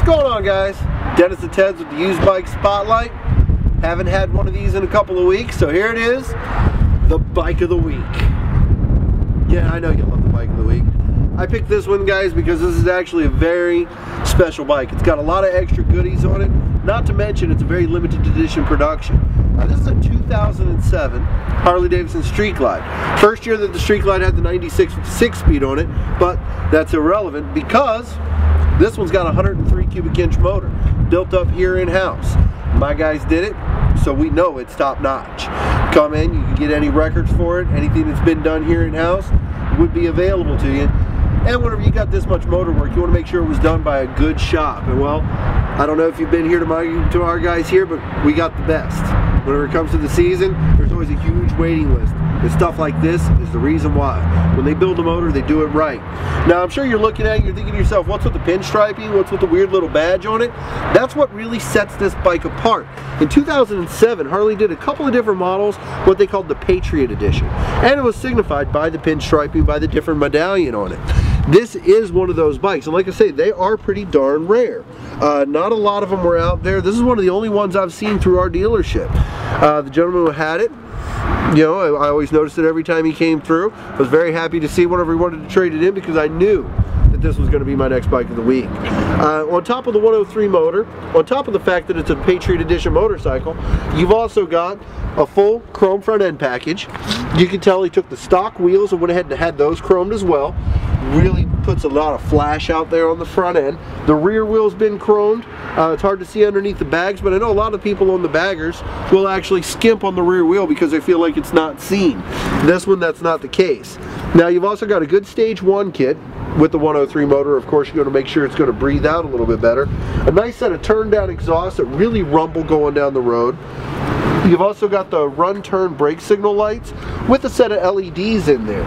What's going on, guys? Dennis and Ted's with the Used Bike Spotlight. Haven't had one of these in a couple of weeks, so here it is, the Bike of the Week. Yeah, I know you love the Bike of the Week. I picked this one, guys, because this is actually a very special bike. It's got a lot of extra goodies on it, not to mention it's a very limited edition production. This is a 2007 Harley-Davidson Street Glide. First year that the Street Glide had the 96 with 6-speed on it, but that's irrelevant because this one's got a 103 cubic inch motor built up here in-house. My guys did it, so we know it's top notch. Come in, you can get any records for it, anything that's been done here in-house would be available to you. And whenever you got this much motor work, you want to make sure it was done by a good shop. And well, I don't know if you've been here to our guys here, but we got the best. Whenever it comes to the season, there's always a huge waiting list. And stuff like this is the reason why. When they build a motor, they do it right. Now, I'm sure you're looking at it, you're thinking to yourself, what's with the pinstriping? What's with the weird little badge on it? That's what really sets this bike apart. In 2007, Harley did a couple of different models, what they called the Patriot Edition. And it was signified by the pinstriping, by the different medallion on it. This is one of those bikes, and like I say, they are pretty darn rare. Not a lot of them were out there. This is one of the only ones I've seen through our dealership. The gentleman who had it, you know, I always noticed it every time he came through. I was very happy to see whenever he wanted to trade it in because I knew that this was going to be my next bike of the week. On top of the 103 motor, on top of the fact that it's a Patriot Edition motorcycle, you've also got a full chrome front end package. You can tell he took the stock wheels and went ahead and had those chromed as well. Really puts a lot of flash out there on the front end. The rear wheel's been chromed. It's hard to see underneath the bags, but I know a lot of people on the baggers will actually skimp on the rear wheel because they feel like it's not seen. This one, that's not the case. Now, you've also got a good stage 1 kit with the 103 motor. Of course, you're going to make sure it's going to breathe out a little bit better. A nice set of turn down exhausts that really rumble going down the road. You've also got the run turn brake signal lights with a set of LEDs in there.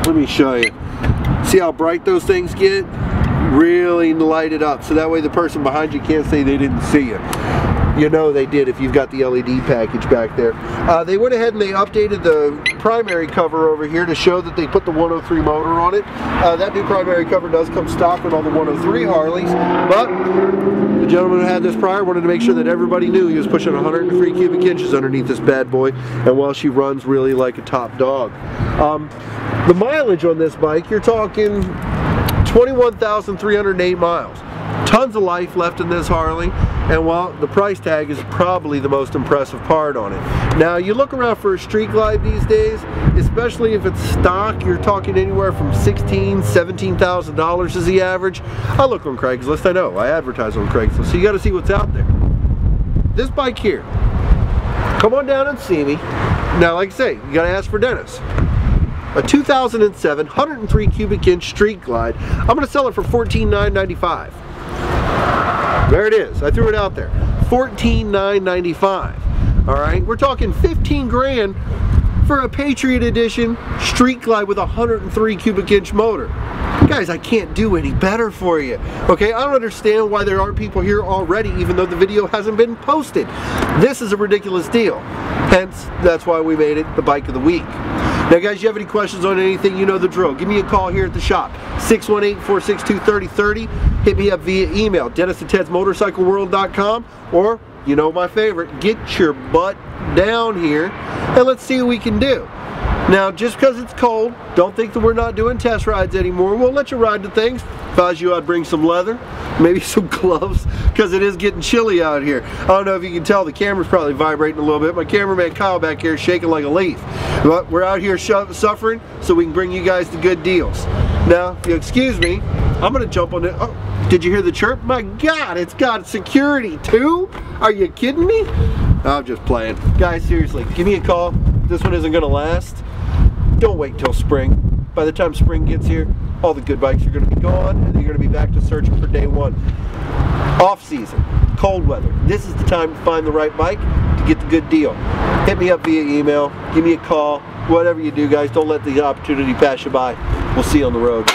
Let me show you. See how bright those things get? Really light it up so that way the person behind you can't say they didn't see you. You know they did if you've got the LED package back there. They went ahead and they updated the primary cover over here to show that they put the 103 motor on it. That new primary cover does come stock with all the 103 Harleys, but the gentleman who had this prior wanted to make sure that everybody knew he was pushing 103 cubic inches underneath this bad boy, and well, she runs really like a top dog. The mileage on this bike, you're talking 21,308 miles. Tons of life left in this Harley, and well, the price tag is probably the most impressive part on it. Now, you look around for a Street Glide these days, especially if it's stock, you're talking anywhere from $16,000, $17,000 is the average. I look on Craigslist, I know, I advertise on Craigslist, so you got to see what's out there. This bike here, come on down and see me. Now, like I say, you got to ask for Dennis. A 2007 103 cubic inch Street Glide. I'm going to sell it for $14,995. There it is. I threw it out there. $14,995. All right, we're talking 15 grand for a Patriot Edition Street Glide with a 103 cubic inch motor. Guys, I can't do any better for you. Okay, I don't understand why there aren't people here already, even though the video hasn't been posted. This is a ridiculous deal. Hence, that's why we made it the Bike of the Week. Now, guys, you have any questions on anything, you know the drill. Give me a call here at the shop, 618-462-3030. Hit me up via email, dennis@tedsmotorcycleworld.com, or, you know my favorite, get your butt down here and let's see what we can do. Now, just because it's cold, don't think that we're not doing test rides anymore. We'll let you ride the things. If I was you, I'd bring some leather, maybe some gloves, because it is getting chilly out here. I don't know if you can tell, the camera's probably vibrating a little bit. My cameraman Kyle back here is shaking like a leaf. But we're out here suffering so we can bring you guys the good deals. Now, if you excuse me, I'm going to jump on it. Oh, did you hear the chirp? My God, it's got security too? Are you kidding me? I'm just playing. Guys, seriously, give me a call. This one isn't going to last. Don't wait till spring. By the time spring gets here, all the good bikes are going to be gone, and you're going to be back to searching for day one. Off season, cold weather. This is the time to find the right bike to get the good deal. Hit me up via email. Give me a call. Whatever you do, guys, don't let the opportunity pass you by. We'll see you on the road.